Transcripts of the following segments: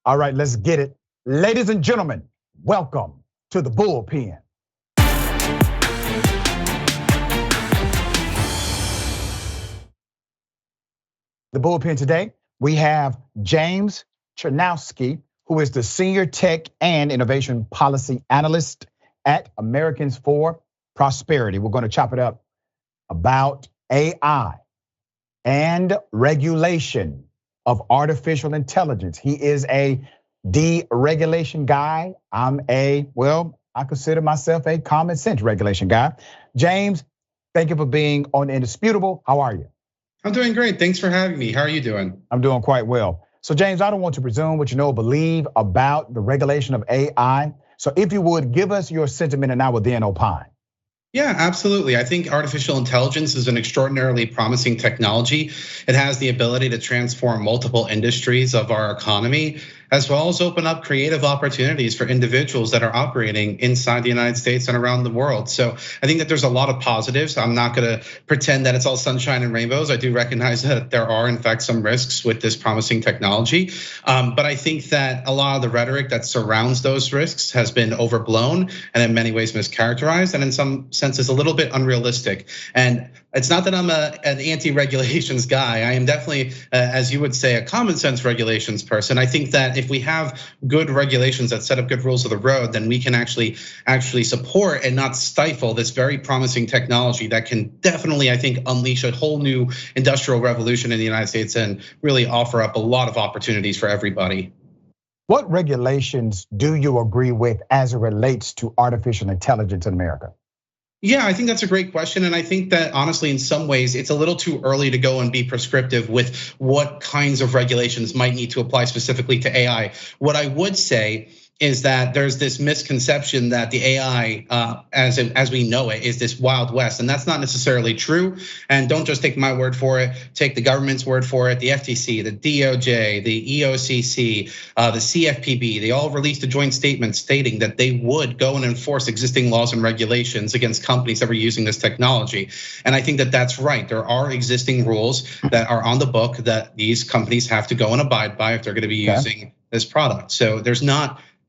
All right, let's get it. Ladies and gentlemen, welcome to the Bullpen. The Bullpen today, we have James Czerniawski, who is the Senior Tech and Innovation Policy Analyst at Americans for Prosperity. We're going to chop it up about AI and regulation of artificial intelligence. He is a deregulation guy. I consider myself a common sense regulation guy. James, thank you for being on Indisputable. How are you? I'm doing great. Thanks for having me. How are you doing? I'm doing quite well. So James, I don't want to presume what you know or believe about the regulation of AI. So if you would, give us your sentiment and I will then opine. Yeah, absolutely. I think artificial intelligence is an extraordinarily promising technology. It has the ability to transform multiple industries of our economy, as well as open up creative opportunities for individuals that are operating inside the United States and around the world. So I think that there's a lot of positives. I'm not gonna pretend that it's all sunshine and rainbows. I do recognize that there are in fact some risks with this promising technology. But I think that a lot of the rhetoric that surrounds those risks has been overblown and in many ways mischaracterized, and in some senses a little bit unrealistic. And it's not that I'm an anti-regulations guy. I am definitely, as you would say, a common sense regulations person. I think that if we have good regulations that set up good rules of the road, then we can actually support and not stifle this very promising technology that can definitely, I think, unleash a whole new industrial revolution in the United States and really offer up a lot of opportunities for everybody. What regulations do you agree with as it relates to artificial intelligence in America? Yeah, I think that's a great question. And I think that honestly, in some ways, it's a little too early to go and be prescriptive with what kinds of regulations might need to apply specifically to AI. What I would say is that there's this misconception that the AI, as we know it, is this Wild West, and that's not necessarily true. And don't just take my word for it, take the government's word for it. The FTC, the DOJ, the EOCC, the CFPB, they all released a joint statement stating that they would go and enforce existing laws and regulations against companies that were using this technology. And I think that that's right. There are existing rules that are on the book that these companies have to go and abide by if they're gonna be using this product. So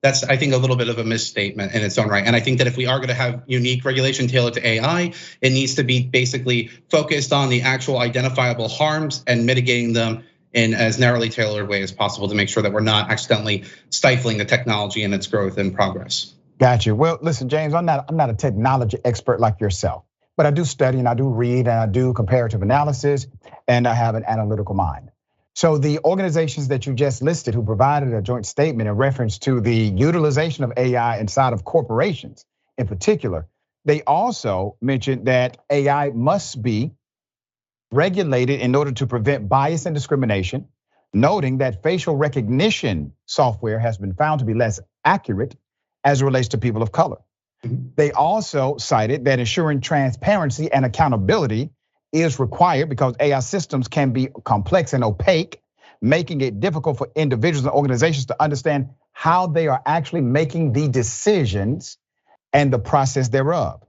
that's, I think, a little bit of a misstatement in its own right. And I think that if we are gonna have unique regulation tailored to AI, it needs to be basically focused on the actual identifiable harms and mitigating them in as narrowly tailored way as possible to make sure that we're not accidentally stifling the technology and its growth and progress. Gotcha. Well, listen, James, I'm not a technology expert like yourself, but I do study and I do read and I do comparative analysis and I have an analytical mind. So the organizations that you just listed who provided a joint statement in reference to the utilization of AI inside of corporations in particular, they also mentioned that AI must be regulated in order to prevent bias and discrimination, noting that facial recognition software has been found to be less accurate as it relates to people of color. They also cited that ensuring transparency and accountability is required because AI systems can be complex and opaque, making it difficult for individuals and organizations to understand how they are actually making the decisions and the process thereof.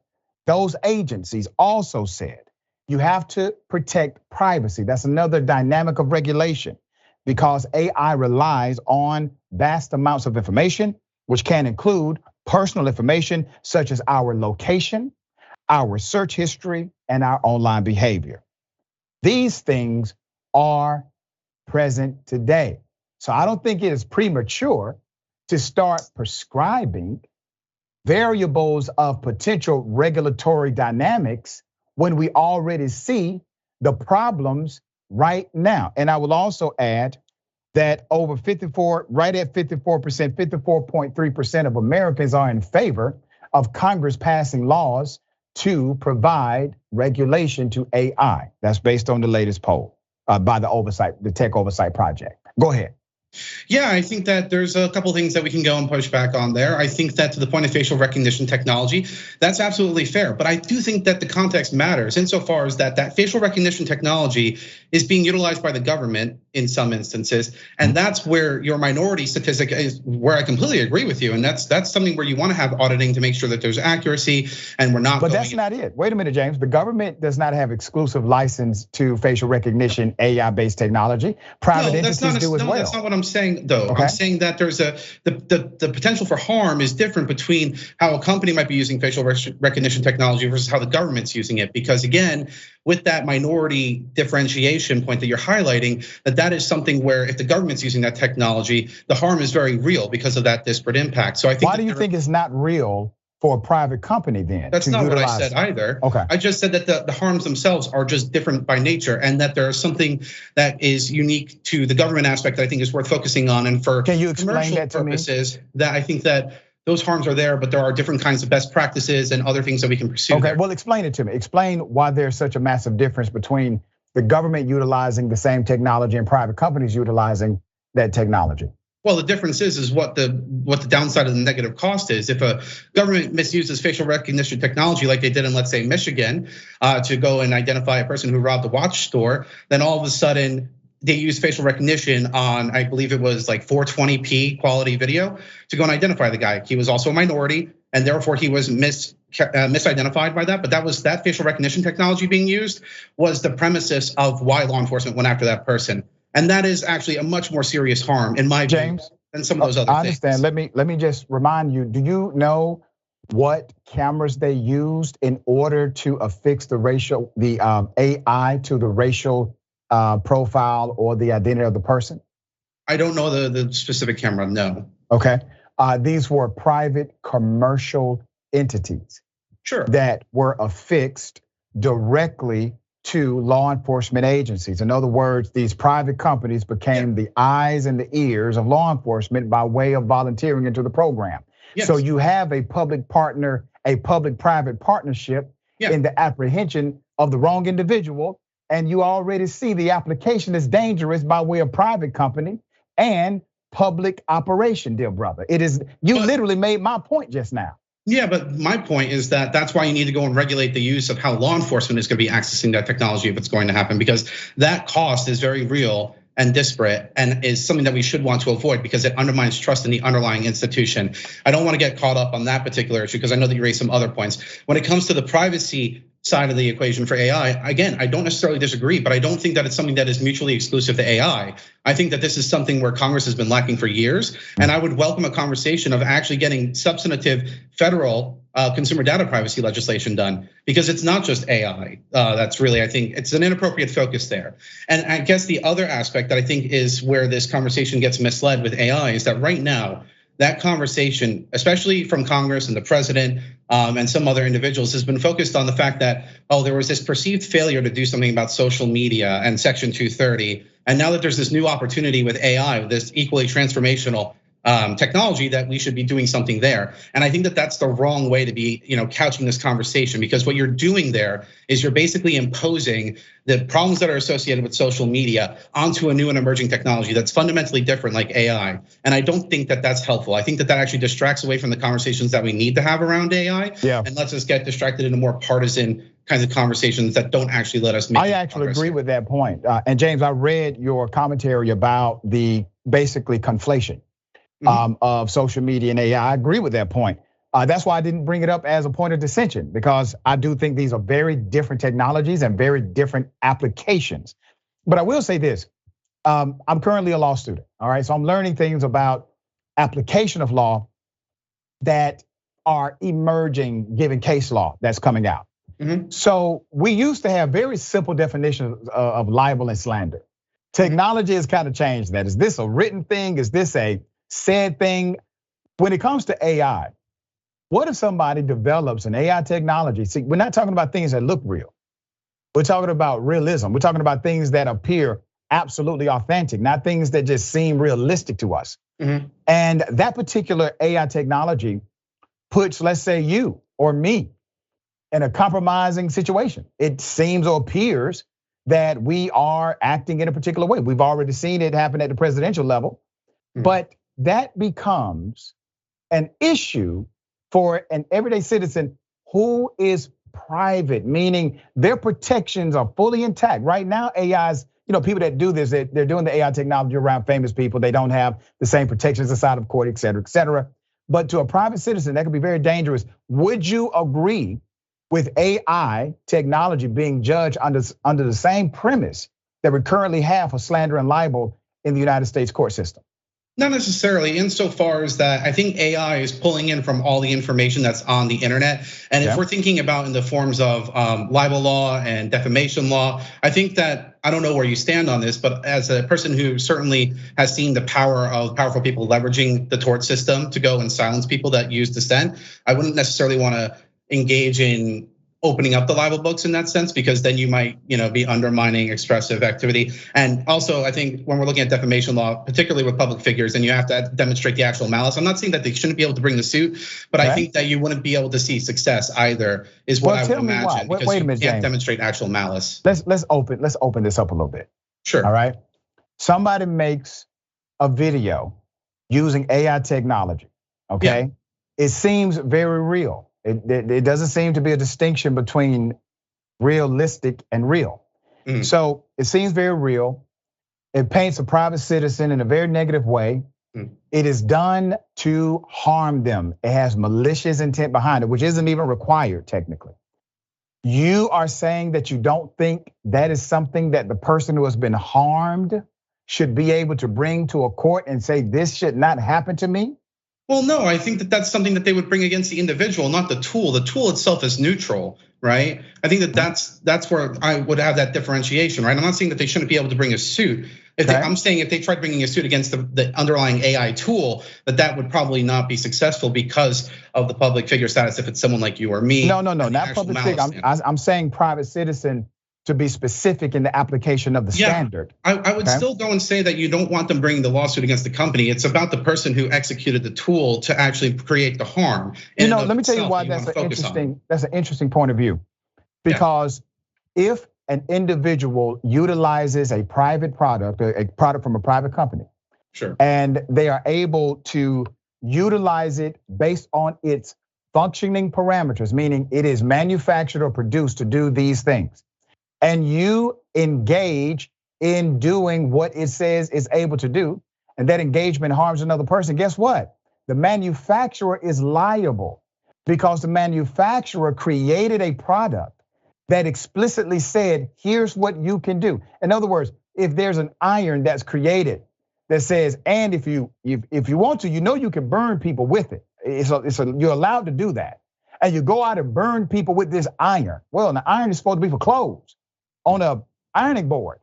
Those agencies also said you have to protect privacy. That's another dynamic of regulation because AI relies on vast amounts of information, which can include personal information such as our location, our search history, and our online behavior. These things are present today. So I don't think it is premature to start prescribing variables of potential regulatory dynamics when we already see the problems right now. And I will also add that over 54, right at 54%, 54.3% of Americans are in favor of Congress passing laws to provide regulation to AI. That's based on the latest poll by the Tech Oversight Project. Go ahead. Yeah, I think that there's a couple things that we can go and push back on there. I think that to the point of facial recognition technology, that's absolutely fair. But I do think that the context matters insofar as that facial recognition technology is being utilized by the government in some instances. And that's where your minority statistic is where I completely agree with you. And that's something where you want to have auditing to make sure that there's accuracy and we're not. But that's not it. Wait a minute, James. The government does not have exclusive license to facial recognition AI-based technology. Private entities do as well. That's not what I'm saying though. Okay. I'm saying that there's the potential for harm is different between how a company might be using facial recognition technology versus how the government's using it. Because again, with that minority differentiation point that you're highlighting, that is something where if the government's using that technology, the harm is very real because of that disparate impact. So I think. Why do you think it's not real for a private company then? That's not what I said either. Okay. I just said that the harms themselves are just different by nature, and that there's something that is unique to the government aspect that I think is worth focusing on. And for can you explain that to purposes, that I think that those harms are there, but there are different kinds of best practices and other things that we can pursue. Okay, well, explain it to me. Explain why there's such a massive difference between the government utilizing the same technology and private companies utilizing that technology. Well, the difference is what the downside of the negative cost is. If a government misuses facial recognition technology like they did in, let's say, Michigan, to go and identify a person who robbed a watch store, then all of a sudden they use facial recognition on, I believe it was like 420p quality video to go and identify the guy. He was also a minority, and therefore he was misidentified by that. But that facial recognition technology being used was the premises of why law enforcement went after that person. And that is actually a much more serious harm in my view than some of those other things. I understand. Let me just remind you, do you know what cameras they used in order to affix the AI to the racial profile or the identity of the person? I don't know the specific camera, no. Okay, these were private commercial entities. Sure. That were affixed directly to law enforcement agencies. In other words, these private companies became the eyes and the ears of law enforcement by way of volunteering into the program. Yes. So you have a public-private partnership in the apprehension of the wrong individual, and you already see the application is dangerous by way of private company and public operation, dear brother. It is, you literally made my point just now. Yeah, but my point is that that's why you need to go and regulate the use of how law enforcement is going to be accessing that technology if it's going to happen, because that cost is very real and disparate and is something that we should want to avoid because it undermines trust in the underlying institution. I don't want to get caught up on that particular issue because I know that you raised some other points. When it comes to the privacy side of the equation for AI, again, I don't necessarily disagree, but I don't think that it's something that is mutually exclusive to AI. I think that this is something where Congress has been lacking for years, and I would welcome a conversation of actually getting substantive federal consumer data privacy legislation done, because it's not just AI. That's really, I think, it's an inappropriate focus there. And I guess the other aspect that I think is where this conversation gets misled with AI is that right now, that conversation, especially from Congress and the president and some other individuals, has been focused on the fact that, there was this perceived failure to do something about social media and Section 230. And now that there's this new opportunity with AI, this equally transformational technology, that we should be doing something there. And I think that that's the wrong way to be, couching this conversation, because what you're doing there is you're basically imposing the problems that are associated with social media onto a new and emerging technology that's fundamentally different, like AI. And I don't think that that's helpful. I think that that actually distracts away from the conversations that we need to have around AI, and lets us get distracted into more partisan kinds of conversations that don't actually let us make I actually agree with that point. And James, I read your commentary about the basically conflation of social media and AI. I agree with that point. That's why I didn't bring it up as a point of dissension, because I do think these are very different technologies and very different applications. But I will say this, I'm currently a law student, all right? So I'm learning things about application of law that are emerging given case law that's coming out. So we used to have very simple definitions of libel and slander. Technology has kind of changed that. Is this a written thing? Is this a said thing? When it comes to AI, what if somebody develops an AI technology? See, we're not talking about things that look real. We're talking about realism. We're talking about things that appear absolutely authentic, not things that just seem realistic to us. And that particular AI technology puts, let's say, you or me in a compromising situation. It seems or appears that we are acting in a particular way. We've already seen it happen at the presidential level, but that becomes an issue for an everyday citizen who is private, meaning their protections are fully intact. Right now, AIs, people that do this, they're doing the AI technology around famous people. They don't have the same protections inside of court, et cetera, et cetera. But to a private citizen, that could be very dangerous. Would you agree with AI technology being judged under the same premise that we currently have for slander and libel in the United States court system? Not necessarily, insofar as that I think AI is pulling in from all the information that's on the internet. And if we're thinking about in the forms of libel law and defamation law, I think that, I don't know where you stand on this, but as a person who certainly has seen the power of powerful people leveraging the tort system to go and silence people that use dissent, I wouldn't necessarily want to engage in opening up the libel books in that sense, because then you might, be undermining expressive activity. And also, I think when we're looking at defamation law, particularly with public figures, and you have to demonstrate the actual malice. I'm not saying that they shouldn't be able to bring the suit, but I think that you wouldn't be able to see success either, is what I would imagine, because wait a minute, you can't James. Demonstrate actual malice. Let's open this up a little bit. Sure. All right. Somebody makes a video using AI technology. Okay. It seems very real. It doesn't seem to be a distinction between realistic and real. So it seems very real. It paints a private citizen in a very negative way. It is done to harm them. It has malicious intent behind it, which isn't even required technically. You are saying that you don't think that is something that the person who has been harmed should be able to bring to a court and say, this should not happen to me? Well, no, I think that that's something that they would bring against the individual, not the tool. The tool itself is neutral, right? I think that that's where I would have that differentiation, right? I'm not saying that they shouldn't be able to bring a suit. I'm saying if they tried bringing a suit against the underlying AI tool, that would probably not be successful because of the public figure status. If it's someone like you or me. No, not public figure. I'm saying private citizen, to be specific in the application of the standard. I would still go and say that you don't want them bringing the lawsuit against the company. It's about the person who executed the tool to actually create the harm. Let me tell you why that's an interesting point of view. Because if an individual utilizes a private product, a product from a private company, and they are able to utilize it based on its functioning parameters, meaning it is manufactured or produced to do these things, and you engage in doing what it says it's able to do, and that engagement harms another person, guess what? The manufacturer is liable, because the manufacturer created a product that explicitly said, here's what you can do. In other words, if there's an iron that's created that says, and if you want to, you can burn people with it. You're allowed to do that. And you go out and burn people with this iron. Well, the iron is supposed to be for clothes on a ironing board,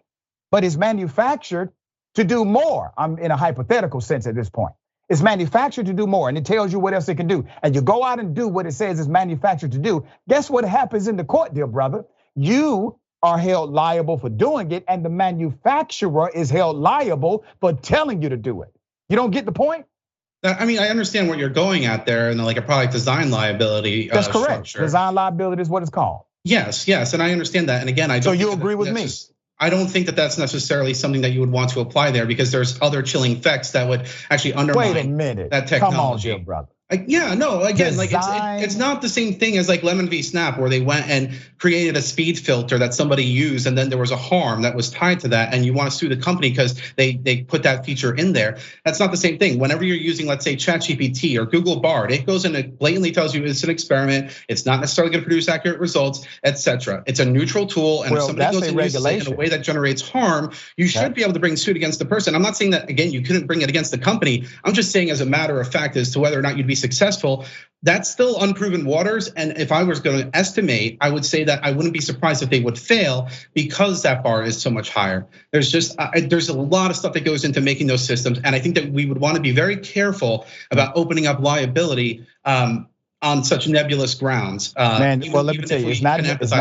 but it's manufactured to do more. I'm in a hypothetical sense at this point. It's manufactured to do more, and it tells you what else it can do. And you go out and do what it says it's manufactured to do. Guess what happens in the court, dear brother? You are held liable for doing it, and the manufacturer is held liable for telling you to do it. You don't get the point? I mean, I understand what you're going at there, and like a product design liability. That's correct. Structure. Design liability is what it's called. Yes, and I understand that. And again, I don't. So you agree with me? I don't think that that's necessarily something that you would want to apply there, because there's other chilling effects that would actually undermine. Wait a minute. That technology. Come on, dear brother. Yeah, no, again, like it's not the same thing as like Lemon v. Snap, where they went and created a speed filter that somebody used, and then there was a harm that was tied to that, and you want to sue the company because they put that feature in there. That's not the same thing. Whenever you're using, let's say, ChatGPT or Google Bard, it goes in and blatantly tells you it's an experiment. It's not necessarily going to produce accurate results, etc. It's a neutral tool, and if somebody goes and uses it in a way that generates harm, you should be able to bring suit against the person. I'm not saying that, again, you couldn't bring it against the company. I'm just saying, as a matter of fact, as to whether or not you'd be successful, that's still unproven waters. And if I was going to estimate, I would say that I wouldn't be surprised if they would fail, because that bar is so much higher. There's a lot of stuff that goes into making those systems, and I think that we would want to be very careful about opening up liability on such nebulous grounds. Well, let me tell you, it's not nebulous.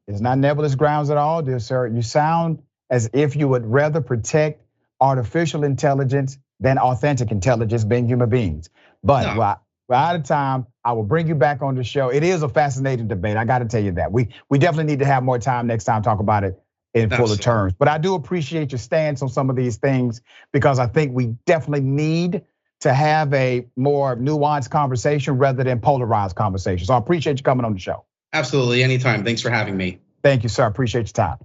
It's not nebulous grounds at all, dear sir. You sound as if you would rather protect artificial intelligence than authentic intelligence, being human beings. But we're out of time. I will bring you back on the show. It is a fascinating debate. I got to tell you that. We definitely need to have more time next time, talk about it in fuller terms. But I do appreciate your stance on some of these things, because I think we definitely need to have a more nuanced conversation rather than polarized conversation. So I appreciate you coming on the show. Absolutely, anytime. Thanks for having me. Thank you, sir. Appreciate your time.